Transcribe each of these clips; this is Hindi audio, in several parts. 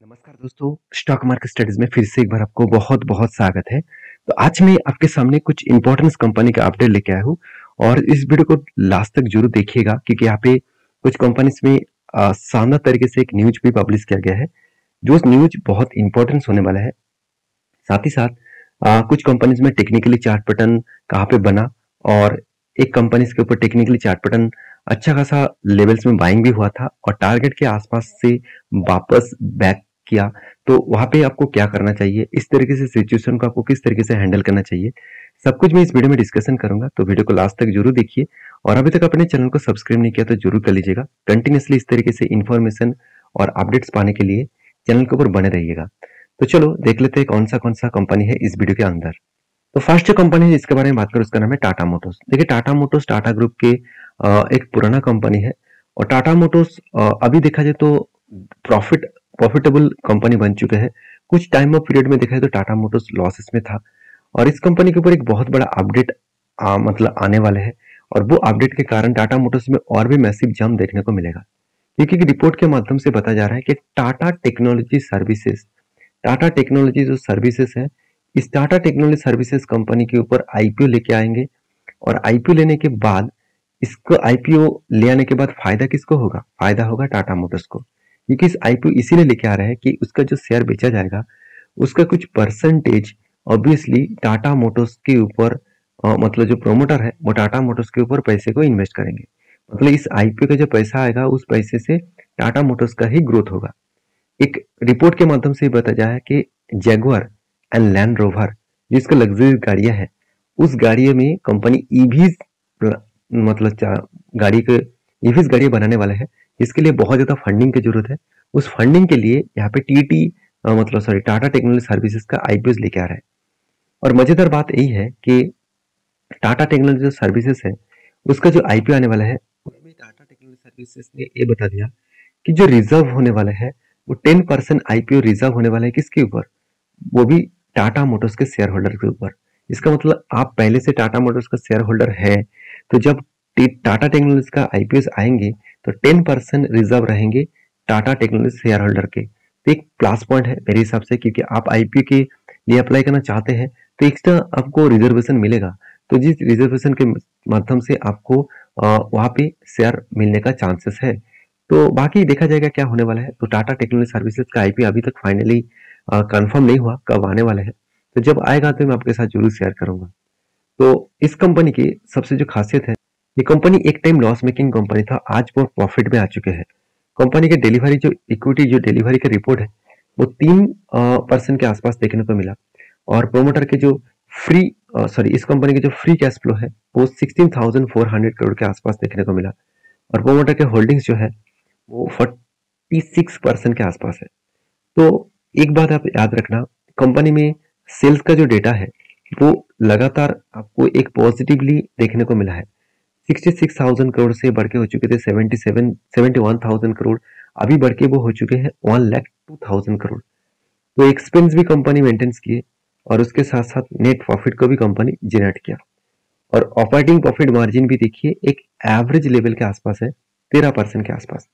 नमस्कार दोस्तों, स्टॉक मार्केट स्टडीज में फिर से एक बार आपको बहुत बहुत स्वागत है। तो आज मैं आपके सामने कुछ इंपॉर्टेंस कंपनी का अपडेट लेके आया हूँ और इस वीडियो को लास्ट तक जरूर देखिएगा क्योंकि यहाँ पे कुछ कंपनीज में शानदार तरीके से एक न्यूज भी पब्लिश किया गया है जो न्यूज बहुत इंपॉर्टेंस होने वाला है। साथ ही साथ कुछ कंपनीज में टेक्निकली चार्ट पैटर्न कहाँ पे बना और एक कंपनीज के ऊपर टेक्निकली चार्ट पैटर्न अच्छा खासा लेवल्स में बाइंग भी हुआ था और टारगेट के आसपास से वापस बैक किया। तो वहां पे आपको क्या करना चाहिए, इस तरीके से सिचुएशन को आपको किस तरीके से हैंडल करना चाहिए, सब कुछ मैं इस वीडियो में डिस्कशन करूंगा। तो वीडियो को लास्ट तक जरूर देखिए और अभी तक अपने चैनल को सब्सक्राइब नहीं किया तो जरूर कर लीजिएगा। कंटिन्यूसली इस तरीके से इन्फॉर्मेशन और अपडेट्स पाने के लिए चैनल के ऊपर बने रहिएगा। तो चलो देख लेते हैं कौन सा कंपनी है इस वीडियो के अंदर। तो फर्स्ट जो कंपनी है जिसके बारे में बात करूं उसका नाम है टाटा मोटर्स। देखिए टाटा मोटर्स टाटा ग्रुप के एक पुराना कंपनी है और टाटा मोटर्स अभी देखा जाए तो प्रॉफिटेबल कंपनी बन चुके हैं। कुछ टाइम ऑफ पीरियड में देखा जाए तो टाटा मोटर्स लॉसेस में था और इस कंपनी के ऊपर एक बहुत बड़ा अपडेट मतलब आने वाले हैं और वो अपडेट के कारण टाटा मोटर्स में और भी मैसिव जंप देखने को मिलेगा क्योंकि रिपोर्ट के माध्यम से बताया जा रहा है कि टाटा टेक्नोलॉजी जो सर्विसेज है, इस टाटा टेक्नोलॉजी सर्विसेज कंपनी के ऊपर आईपीओ लेके आएंगे और आईपीओ लेने के बाद इसको आईपीओ ले आने के बाद फायदा किसको होगा? फायदा होगा टाटा मोटर्स को, क्योंकि इस आईपीओ इसीलिए लेके आ रहे हैं कि उसका जो शेयर बेचा जाएगा उसका कुछ परसेंटेज ऑब्वियसली टाटा मोटर्स के ऊपर मतलब जो प्रोमोटर है वो टाटा मोटर्स के ऊपर पैसे को इन्वेस्ट करेंगे। मतलब इस आईपीओ का जो पैसा आएगा उस पैसे से टाटा मोटर्स का ही ग्रोथ होगा। एक रिपोर्ट के माध्यम से बताया गया है कि जैगुआर एंड लैंड रोवर जिसका लग्जरी गाड़ियां है उस गाड़ियों में कंपनी ईवीज मतलब गाड़ी के ईवीज गाड़ियां बनाने वाले हैं। इसके लिए बहुत ज्यादा फंडिंग की जरूरत है। उस फंडिंग के लिए यहाँ पे टाटा टेक्नोलॉजी सर्विसेज का आईपीओ लेके आ रहा है। और मजेदार बात यही है कि टाटा टेक्नोलॉजी सर्विसेज है उसका जो आईपीओ आने वाला है उसमें टाटा टेक्नोलॉजी सर्विसेज ने ये बता दिया कि जो रिजर्व होने वाला है वो 10% आईपीओ रिजर्व होने वाला है किसके ऊपर? वो भी टाटा मोटर्स के शेयर होल्डर के ऊपर। इसका मतलब आप पहले से टाटा मोटर्स का शेयर होल्डर है तो जब टाटा टेक्नोलॉजी का आईपीओ आएंगे तो 10% रिजर्व रहेंगे टाटा टेक्नोलॉजी शेयर होल्डर के। तो एक प्लस पॉइंट है मेरे हिसाब से, क्योंकि आप आईपीओ के लिए अप्लाई करना चाहते हैं तो एक्स्ट्रा आपको रिजर्वेशन मिलेगा। तो जिस रिजर्वेशन के माध्यम से आपको वहां पे शेयर मिलने का चांसेस है। तो बाकी देखा जाएगा क्या होने वाला है। तो टाटा टेक्नोलॉजी सर्विसेज का आईपीओ अभी तक फाइनली कंफर्म नहीं हुआ कब आने वाले हैं, तो जब आएगा तो मैं आपके साथ जरूर शेयर करूंगा। तो इस कंपनी की सबसे जो खासियत है, ये कंपनी एक टाइम लॉस मेकिंग कंपनी था, आज वो प्रॉफिट में आ चुके हैं। कंपनी के डिलीवरी जो इक्विटी जो डिलीवरी का रिपोर्ट है वो 3% के आसपास देखने को मिला और प्रोमोटर के जो इस कंपनी के जो फ्री कैश फ्लो है वो 16,400 करोड़ के आसपास देखने को मिला और प्रोमोटर के होल्डिंग्स जो है वो 46% के आसपास है। तो एक बात आप याद रखना, कंपनी में सेल्स का जो डेटा है वो लगातार आपको एक पॉजिटिवली देखने को मिला है। 66,000 करोड़ से बढ़ के हो चुके थे 71,000 करोड़, अभी बढ़ के वो हो चुके हैं 1,02,000 करोड़। तो एक्सपेंस भी कंपनी मेंटेन्स किए और उसके साथ साथ नेट प्रॉफिट को भी कंपनी जनरेट किया और ऑपरेटिंग प्रॉफिट मार्जिन भी देखिए एक एवरेज लेवल के आसपास है, 13% के आसपास।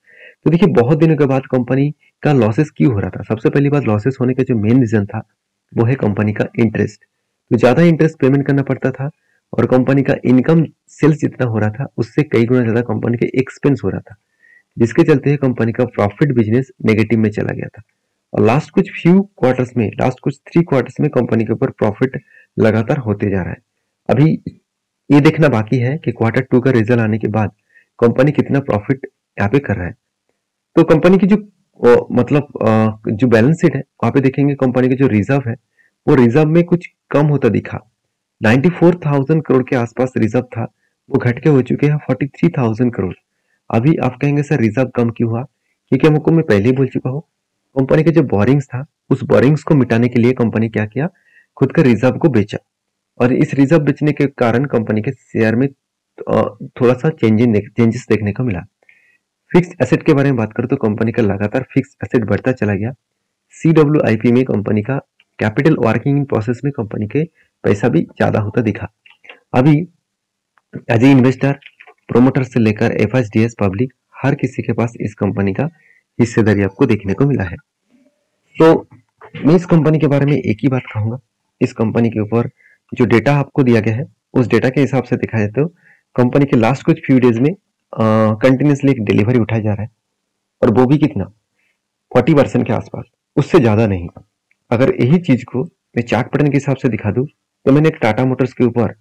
तो देखिए बहुत दिनों के बाद कंपनी का लॉसेस क्यों हो रहा था? सबसे पहली बात, लॉसेस होने का जो मेन रीजन था वो है कंपनी का इंटरेस्ट। तो ज्यादा इंटरेस्ट पेमेंट करना पड़ता था और कंपनी का इनकम सेल्स जितना हो रहा था उससे कई गुना ज्यादा कंपनी के एक्सपेंस हो रहा था, जिसके चलते कंपनी का प्रॉफिट बिजनेस नेगेटिव में चला गया था। और लास्ट कुछ 3 क्वार्टर्स में कंपनी के ऊपर प्रॉफिट लगातार होते जा रहा है। अभी ये देखना बाकी है कि Q2 का रिजल्ट आने के बाद कंपनी कितना प्रॉफिट यहाँ पे कर रहा है। तो कंपनी की जो जो बैलेंस शीट है वहां पे देखेंगे कंपनी का जो रिजर्व है वो रिजर्व में कुछ कम होता दिखा। 94,000 करोड़ के आसपास रिजर्व था, वो घट के हो चुके हैं 43,000 करोड़। अभी आप कहेंगे सर रिजर्व कम क्यों हुआ? क्योंकि हमको मैं पहले ही बोल चुका हूँ, कंपनी का जो बोरिंग्स था उस बोरिंग्स को मिटाने के लिए कंपनी क्या किया, खुद का रिजर्व को बेचा और इस रिजर्व बेचने के कारण कंपनी के शेयर में थोड़ा सा चेंजेस देखने को मिला। फिक्स एसेट के बारे में बात करें तो कंपनी का लगातार फिक्स एसेट बढ़ता चला गया। CWIP में कंपनी का कैपिटल वर्किंग इन प्रोसेस में कंपनी के पैसा भी ज्यादा होता दिखा। अभी एज ए इन्वेस्टर, प्रोमोटर से लेकर FIDS पब्लिक हर किसी के पास इस कंपनी का हिस्सेदारी आपको देखने को मिला है। तो मैं इस कंपनी के बारे में एक ही बात कहूंगा, इस कंपनी के ऊपर जो डेटा आपको दिया गया है उस डेटा के हिसाब से देखा जाए तो कंपनी के लास्ट कुछ फ्यू डेज में कंटिन्यूसली एक डिलीवरी उठाया जा रहा है, और वो भी कितना 40% के आसपास, उससे ज्यादा नहीं। अगर यही चीज को मैं चार्ट पैटर्न के हिसाब से दिखा दूं तो मैंने एक टाटा मोटर्स के ऊपर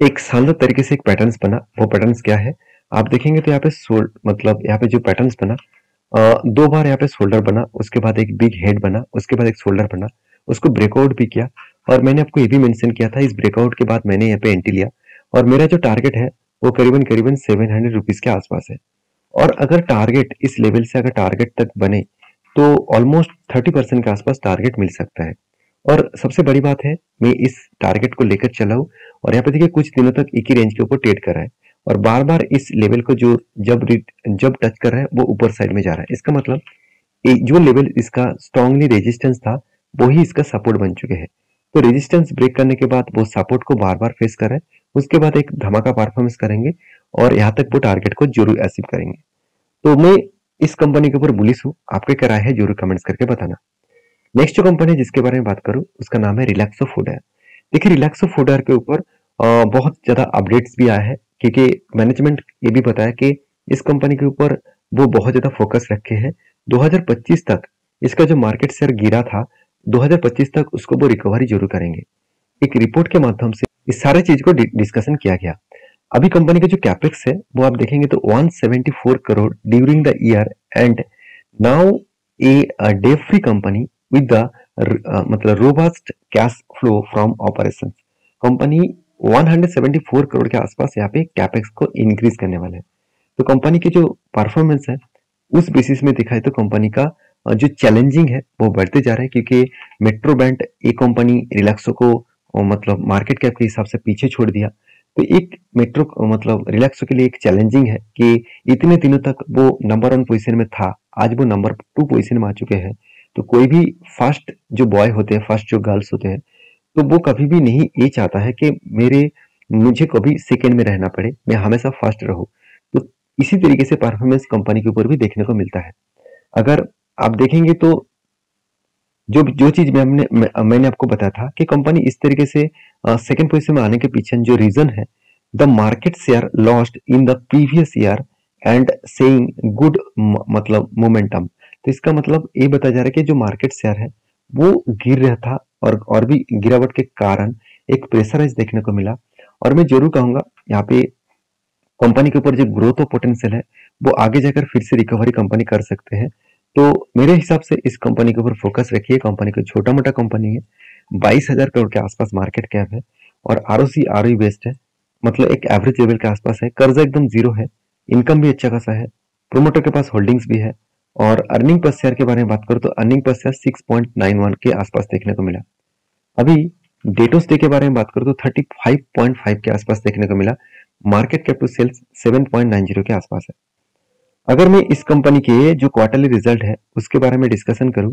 एक शानदार तरीके से एक पैटर्न्स बना। वो पैटर्न्स क्या है आप देखेंगे तो यहाँ पे मतलब यहाँ पे जो पैटर्न्स बना, दो बार यहाँ पे शोल्डर बना, उसके बाद एक बिग हेड बना, उसके बाद एक शोल्डर बना, उसको ब्रेकआउट भी किया। और मैंने आपको ये भी मेंशन किया था इस ब्रेकआउट के बाद मैंने यहाँ पे एंट्री लिया, और मेरा जो टारगेट है वो करीबन करीबन 700 रुपीज के आसपास है। और अगर टारगेट इस लेवल से अगर टारगेट तक बने तो ऑलमोस्ट 30% के आसपास टारगेट मिल सकता है। और सबसे बड़ी बात है मैं इस टारगेट को लेकर चला हूँ, और यहाँ पे देखिए कुछ दिनों तक एक ही रेंज के ऊपर ट्रेड कर रहा है, और बार बार इस लेवल को जो जब टच कर रहा है वो ऊपर साइड में जा रहा है। इसका मतलब जो लेवल इसका स्ट्रांगली रेजिस्टेंस था वो ही इसका सपोर्ट बन चुके हैं। तो रेजिस्टेंस ब्रेक करने के बाद वो सपोर्ट को बार बार फेस कर रहा है, उसके बाद एक धमाका परफॉर्मेंस करेंगे और यहाँ तक वो टारगेट को जरूर अचीव करेंगे। तो मैं इस कंपनी के ऊपर बुलिश हूँ, आपके क्या राय है जरूर कमेंट्स करके बताना। नेक्स्ट जो कंपनी जिसके बारे में बात करूँ उसका नाम है रिलैक्सो फूडवेयर। देखिए रिलैक्सो फूडवेयर के ऊपर बहुत ज्यादा अपडेट्स भी आया है, क्योंकि मैनेजमेंट ये भी बताया कि इस कंपनी के ऊपर वो बहुत ज्यादा फोकस रखे हैं। 2025 तक इसका जो मार्केट शेयर गिरा था 2025 तक उसको वो रिकवरी जरूर करेंगे। एक रिपोर्ट के माध्यम से इस सारे चीज को डिस्कशन किया गया। अभी कंपनी का जो कैपेक्स है वो आप देखेंगे तो 174 crore during the year, and now a debt free company with the मतलब robust cash flow from operations. Company 174 crore के आसपास यहाँ पे कैपेक्स को इंक्रीज करने वाले हैं। तो कंपनी की जो परफॉर्मेंस है उस बेसिस में दिखाए तो कंपनी का जो चैलेंजिंग है वो बढ़ते जा रहा है, क्योंकि मेट्रो बैंक एक कंपनी रिलैक्सो को मतलब मार्केट कैप के हिसाब से पीछे छोड़ दिया। तो एक मेट्रो मतलब रिलैक्सो के लिए एक चैलेंजिंग है कि इतने दिनों तक वो नंबर 1 पोजीशन में था, आज वो नंबर 2 पोजीशन में आ चुके हैं। तो कोई भी फर्स्ट जो बॉय होते हैं, फर्स्ट जो गर्ल्स होते हैं, तो वो कभी भी नहीं ये चाहता है कि मुझे कभी सेकेंड में रहना पड़े, मैं हमेशा फर्स्ट रहूं। तो इसी तरीके से परफॉर्मेंस कंपनी के ऊपर भी देखने को मिलता है। अगर आप देखेंगे तो जो जो चीज मैंने आपको बताया था कि कंपनी इस तरीके से सेकंड पोजीशन में आने के पीछे जो रीजन है, the market share lost in the previous year and saying good मतलब मोमेंटम। तो इसका मतलब ये बताया जा रहा है कि जो मार्केट शेयर है वो गिर रहा था, और भी गिरावट के कारण एक प्रेशराइज देखने को मिला। और मैं जरूर कहूंगा यहाँ पे कंपनी के ऊपर जो ग्रोथ और पोटेंशियल है वो आगे जाकर फिर से रिकवरी कंपनी कर सकते हैं। तो मेरे हिसाब से इस कंपनी के ऊपर फोकस रखिए। कंपनी को छोटा मोटा कंपनी है, 22,000 करोड़ के आसपास मार्केट कैप है, और आरओसी आरओई बेस्ड है, मतलब एक एवरेज लेवल के आसपास है, कर्जा एकदम जीरो है, इनकम भी अच्छा खासा है, प्रोमोटर के पास होल्डिंग्स भी है। और अर्निंग पर शेयर के बारे में बात करूं तो अर्निंग पर शेयर 6.91 के आसपास देखने को मिला। अभी डेटोस डे के बारे में बात करूं तो 35.5 के आसपास देखने को मिला। मार्केट कैप टू सेल्स 7.90 के आसपास है। अगर मैं इस कंपनी के जो क्वार्टरली रिजल्ट है उसके बारे में डिस्कशन करूं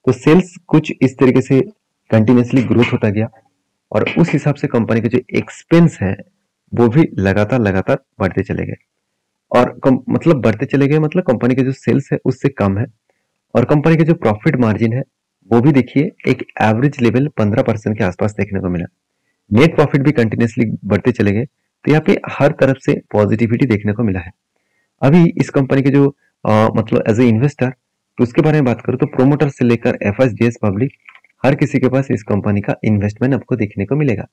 तो सेल्स कुछ इस तरीके से कंटिन्यूसली ग्रोथ होता गया, और उस हिसाब से कंपनी के जो एक्सपेंस है वो भी लगातार लगातार बढ़ते चले गए, और मतलब बढ़ते चले गए, मतलब कंपनी के जो सेल्स है उससे कम है। और कंपनी के जो प्रॉफिट मार्जिन है वो भी देखिए एक एवरेज लेवल 15% के आसपास देखने को मिला। नेट प्रॉफिट भी कंटिन्यूसली बढ़ते चले गए। तो यहाँ पे हर तरफ से पॉजिटिविटी देखने को मिला है। अभी इस कंपनी के जो मतलब एज ए इन्वेस्टर तो उसके बारे में बात करूं तो प्रोमोटर से लेकर एफएसडीएस पब्लिक हर किसी के पास इस कंपनी का इन्वेस्टमेंट आपको देखने को मिलेगा।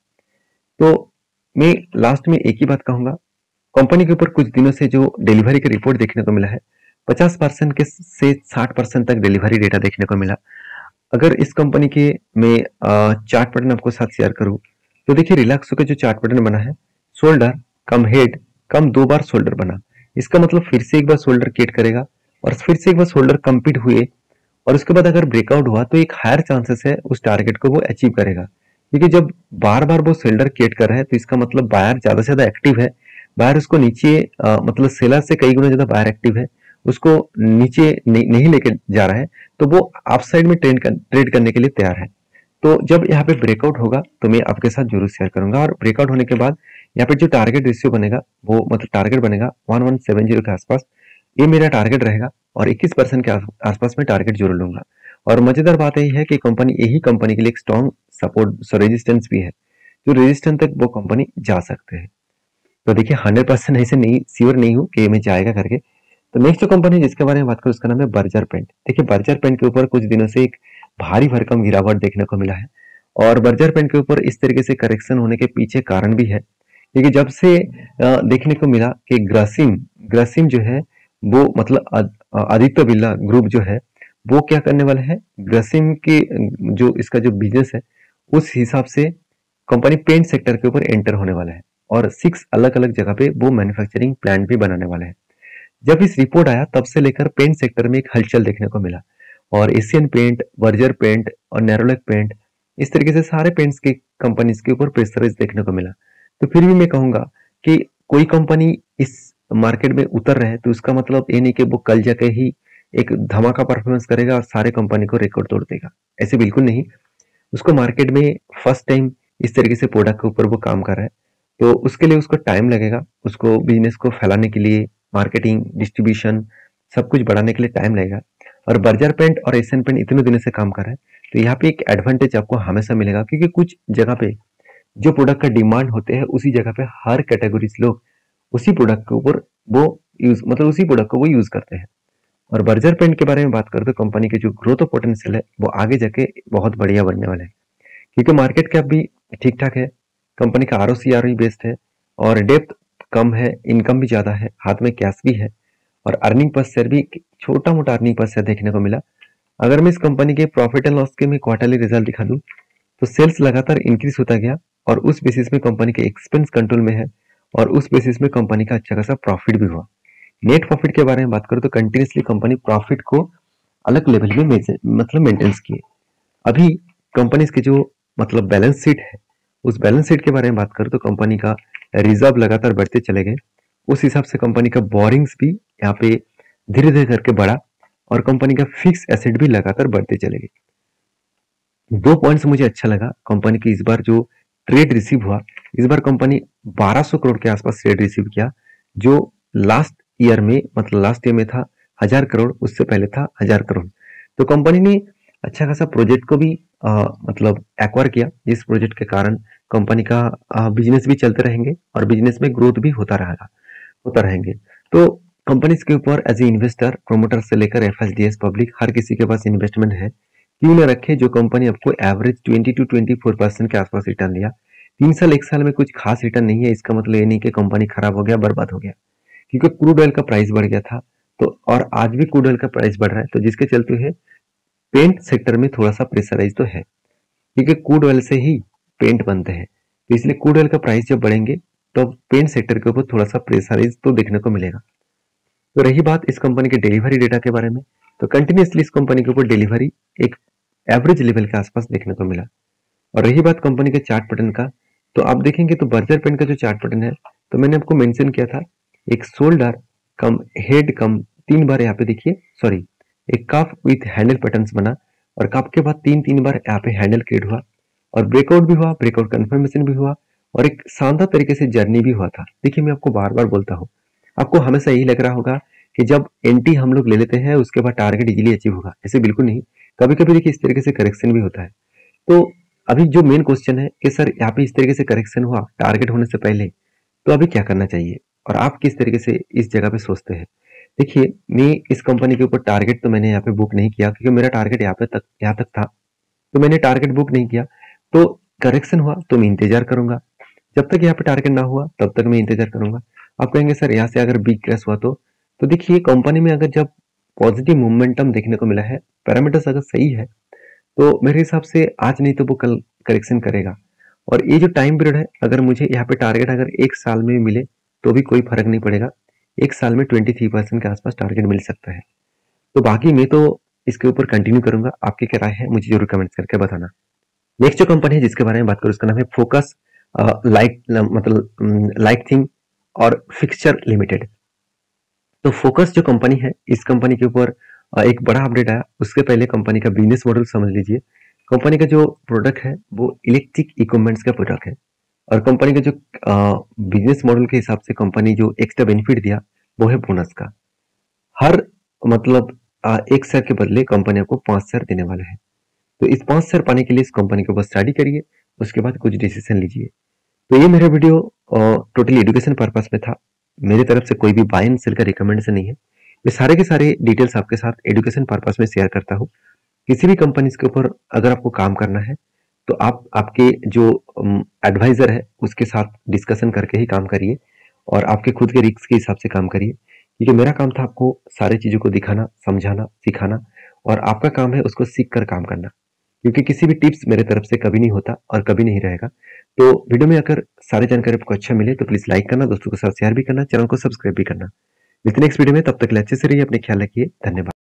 तो मैं लास्ट में एक ही बात कहूंगा, कंपनी के ऊपर कुछ दिनों से जो डिलीवरी का रिपोर्ट देखने को मिला है 50% के से 60% तक डिलीवरी डेटा देखने को मिला। अगर इस कंपनी के मैं चार्ट पैटर्न आपको साथ शेयर करूं तो देखिए रिलैक्सो का जो चार्ट पैटर्न बना है, शोल्डर कम हेड कम 2 बार शोल्डर बना, इसका मतलब फिर से एक बार शोल्डर क्रिएट करेगा और फिर से एक बार शोल्डर कंप्लीट हुए, और उसके बाद अगर ब्रेकआउट हुआ तो एक हायर चांसेस है उस टारगेट को वो अचीव करेगा। क्योंकि जब बार बार वो शोल्डर क्रिएट कर रहा है तो इसका मतलब बायर ज्यादा से ज्यादा एक्टिव है, बायर उसको नीचे मतलब सेलर से कई गुना ज्यादा बायर एक्टिव है, उसको नीचे नहीं लेके जा रहा है, तो वो अप साइड में ट्रेड करने के लिए तैयार है। तो जब यहाँ पे ब्रेकआउट होगा तो मैं आपके साथ जरूर शेयर करूंगा, और ब्रेकआउट होने के बाद यहाँ पे जो टारगेट रेशियो बनेगा वो मतलब टारगेट बनेगा 1170 के आसपास, ये मेरा टारगेट रहेगा, और 21% के आसपास में टारगेट जरूर लूंगा। और मजेदार बात यही है कि यही कंपनी के लिए एक स्ट्रॉन्ग सपोर्ट रेजिस्टेंस भी है, जो रेजिस्टेंस तक वो कंपनी जा सकते हैं। तो देखिए 100% ऐसे नहीं श्योर नहीं हूँ कि मैं जाएगा करके। तो नेक्स्ट जो कंपनी जिसके बारे में बात करूँ उसका नाम है बर्जर पेंट। देखिए बर्जर पेंट के ऊपर कुछ दिनों से एक भारी भरकम गिरावट देखने को मिला है, और बर्जर पेंट के ऊपर इस तरीके से करेक्शन होने के पीछे कारण भी है क्योंकि जब से देखने को मिला कि ग्रासिम ग्रासिम जो है वो मतलब आदित्य बिरला ग्रुप जो है वो क्या करने वाला है, ग्रासिम के जो इसका जो बिजनेस है उस हिसाब से कंपनी पेंट सेक्टर के ऊपर एंटर होने वाला है और 6 अलग अलग जगह पे वो मैन्युफैक्चरिंग प्लांट भी बनाने वाले हैं। जब इस रिपोर्ट आया तब से लेकर पेंट सेक्टर में एक हलचल देखने को मिला, और एशियन पेंट, बर्जर पेंट और नेरोलैक पेंट, इस तरीके से सारे पेंट्स की कंपनीज के ऊपर प्रेशराइज देखने को मिला। तो फिर भी मैं कहूंगा कि कोई कंपनी इस मार्केट में उतर रहे तो उसका मतलब ये नहीं कि वो कल जाके ही एक धमाका परफॉर्मेंस करेगा और सारे कंपनी को रिकॉर्ड तोड़ देगा, ऐसे बिल्कुल नहीं। उसको मार्केट में फर्स्ट टाइम इस तरीके से प्रोडक्ट के ऊपर वो काम कर रहा है, तो उसके लिए उसको टाइम लगेगा, उसको बिजनेस को फैलाने के लिए मार्केटिंग, डिस्ट्रीब्यूशन सब कुछ बढ़ाने के लिए टाइम लगेगा। और बर्जर पेंट और एशियन पेंट इतने दिनों से काम कर रहा है, तो यहाँ पे एक एडवांटेज आपको हमेशा मिलेगा क्योंकि कुछ जगह पे जो प्रोडक्ट का डिमांड होते हैं उसी जगह पे हर कैटेगरीज लोग उसी प्रोडक्ट के ऊपर वो यूज मतलब उसी प्रोडक्ट को वो यूज करते हैं। और बर्जर पेंट के बारे में बात करें तो कंपनी के जो ग्रोथ पोटेंशियल है वो आगे जाके बहुत बढ़िया बनने वाला है क्योंकि मार्केट कैप भी ठीक ठाक है, कंपनी का ROC बेस्ड है और डेप्थ कम है, इनकम भी ज्यादा है, हाथ में कैश भी है, और अर्निंग पर शेयर भी छोटा मोटा अर्निंग पर शेयर देखने को मिला। अगर मैं इस कंपनी के प्रॉफिट एंड लॉस के मैं क्वार्टरली रिजल्ट दिखा दूं तो सेल्स लगातार इंक्रीज होता गया और उस बेसिस में कंपनी के एक्सपेंस कंट्रोल में है, और उस बेसिस में कंपनी का अच्छा खासा प्रॉफिट भी हुआ। नेट प्रॉफिट के बारे में बात करूं तो कंटिन्यूसली कंपनी प्रॉफिट को अलग लेवल में मतलब मेंटेन किए। अभी कंपनी के जो मतलब बैलेंस शीट है उस बैलेंस शीट के बारे में बात करूं तो कंपनी का रिजर्व लगातार बढ़ते चले गए, उस हिसाब से कंपनी का बोरिंग्स भी यहाँ पे धीरे धीरे करके बढ़ा और कंपनी का फिक्स एसेट भी लगातार बढ़ते चले गए। 2 पॉइंट्स मुझे अच्छा लगा कंपनी की इस बार जो ट्रेड रिसीव हुआ, इस बार कंपनी 1200 करोड़ के आसपास ट्रेड रिसीव किया, जो लास्ट ईयर में मतलब लास्ट ईयर में था 1000 करोड़, उससे पहले था 1000 करोड़। तो कंपनी ने अच्छा खासा प्रोजेक्ट को भी मतलब एक्वायर किया, जिस प्रोजेक्ट के कारण कंपनी का बिजनेस भी चलते रहेंगे और बिजनेस में ग्रोथ भी होता रहेंगे। तो कंपनीज के ऊपर एज ए इन्वेस्टर, प्रोमोटर से लेकर FSDS पब्लिक हर किसी के पास इन्वेस्टमेंट है, क्यों न रखे जो कंपनी आपको एवरेज 20 to 24% के आसपास रिटर्न दिया। 3 साल 1 साल में कुछ खास रिटर्न नहीं है, इसका मतलब ये नहीं कि कंपनी खराब हो गया, बर्बाद हो गया, क्योंकि क्रूड ऑयल का प्राइस बढ़ गया था तो और आज भी क्रूड ऑयल का प्राइस बढ़ रहा है, तो जिसके चलते हुए पेंट सेक्टर में थोड़ा सा प्रेशराइज तो है क्योंकि क्रूड ऑयल से ही पेंट बनते हैं, तो इसलिए क्रूड ऑयल का प्राइस जब बढ़ेंगे तो पेंट सेक्टर के ऊपर थोड़ा सा प्रेशराइज तो देखने को मिलेगा। तो रही बात इस कंपनी के डिलीवरी डेटा के बारे में, तो कंटिन्यूसली इस कंपनी के ऊपर डिलीवरी एक एवरेज लेवल के आसपास देखने को मिला। और रही बात कंपनी के चार्ट पैटर्न का, तो आप देखेंगे तो बर्जर पेंट का जो चार्ट पैटर्न है, तो मैंने आपको मेंशन किया था एक शोल्डर कम हेड कम 3 बार यहाँ पे देखिए, सॉरी, एक काफ विथ हैंडल पैटर्न्स बना और काफ के बाद 3 बार यहाँ पे हैंडल क्रिएट हुआ और ब्रेकआउट भी हुआ, ब्रेकआउट कंफर्मेशन भी हुआ और एक शानदार तरीके से जर्नी भी हुआ था। देखिए मैं आपको बार बार बोलता हूँ, आपको हमेशा यही लग रहा होगा कि जब एंटी हम लोग ले लेते हैं उसके बाद टारगेट इजीली अचीव होगा, ऐसे बिल्कुल नहीं। कभी कभी देखिए इस तरीके से करेक्शन भी होता है। तो अभी जो मेन क्वेश्चन है कि सर यहाँ पे इस तरीके से करेक्शन हुआ टारगेट होने से पहले, तो अभी क्या करना चाहिए और आप किस तरीके से इस जगह पे सोचते हैं। देखिए मैं इस कंपनी के ऊपर टारगेट तो मैंने यहाँ पे बुक नहीं किया क्योंकि मेरा टारगेट यहाँ तक था, तो मैंने टारगेट बुक नहीं किया। तो करेक्शन हुआ तो मैं इंतजार करूंगा, जब तक यहाँ पे टारगेट ना हुआ तब तक मैं इंतजार करूंगा। आप कहेंगे सर यहाँ से अगर बिग क्रैश हुआ तो देखिए कंपनी में अगर जब पॉजिटिव मोमेंटम देखने को मिला है, पैरामीटर्स अगर सही है, तो मेरे हिसाब से आज नहीं तो वो कल करेक्शन करेगा। और ये जो टाइम पीरियड है, अगर मुझे यहाँ पे टारगेट अगर 1 साल में मिले तो भी कोई फर्क नहीं पड़ेगा, 1 साल में 23% के आसपास टारगेट मिल सकता है। तो बाकी मैं तो इसके ऊपर कंटिन्यू करूंगा, आपकी क्या राय है मुझे जरूर कमेंट्स करके बताना। नेक्स्ट जो कंपनी है जिसके बारे में बात करूँ उसका नाम है फोकस लाइक थिंग और फिक्सचर लिमिटेड। तो फोकस जो कंपनी है, इस कंपनी के ऊपर एक बड़ा अपडेट आया। उसके पहले कंपनी का बिजनेस मॉडल समझ लीजिए। कंपनी का जो प्रोडक्ट है वो इलेक्ट्रिक इक्विपमेंट्स का प्रोडक्ट है, और कंपनी का जो बिजनेस मॉडल के हिसाब से कंपनी जो एक्स्ट्रा बेनिफिट दिया वो है बोनस का। हर मतलब 1 शेयर के बदले कंपनी आपको 5 शेयर देने वाला है। तो इस 5 शेयर पाने के लिए इस कंपनी के ऊपर स्टडी करिए, उसके बाद कुछ डिसीजन लीजिए। तो ये मेरा वीडियो टोटली एजुकेशन पर्पस में था। मेरी तरफ से कोई भी बाय एंड सेल का रिकमेंडेशन नहीं है। मैं सारे के सारे डिटेल्स आपके साथ एजुकेशन पर्पस में शेयर करता हूँ। किसी भी कंपनीज के ऊपर अगर आपको काम करना है तो आप आपके जो एडवाइजर है उसके साथ डिस्कशन करके ही काम करिए और आपके खुद के रिस्क के हिसाब से काम करिए, क्योंकि मेरा काम था आपको सारी चीज़ों को दिखाना, समझाना, सिखाना और आपका काम है उसको सीख कर काम करना, क्योंकि किसी भी टिप्स मेरे तरफ से कभी नहीं होता और कभी नहीं रहेगा। तो वीडियो में अगर सारी जानकारी आपको अच्छा मिले तो प्लीज़ लाइक करना, दोस्तों के साथ शेयर भी करना, चैनल को सब्सक्राइब भी करना। मिलते हैं नेक्स्ट वीडियो में, तब तक के लिए अच्छे से रहिए, अपने ख्याल रखिए, धन्यवाद।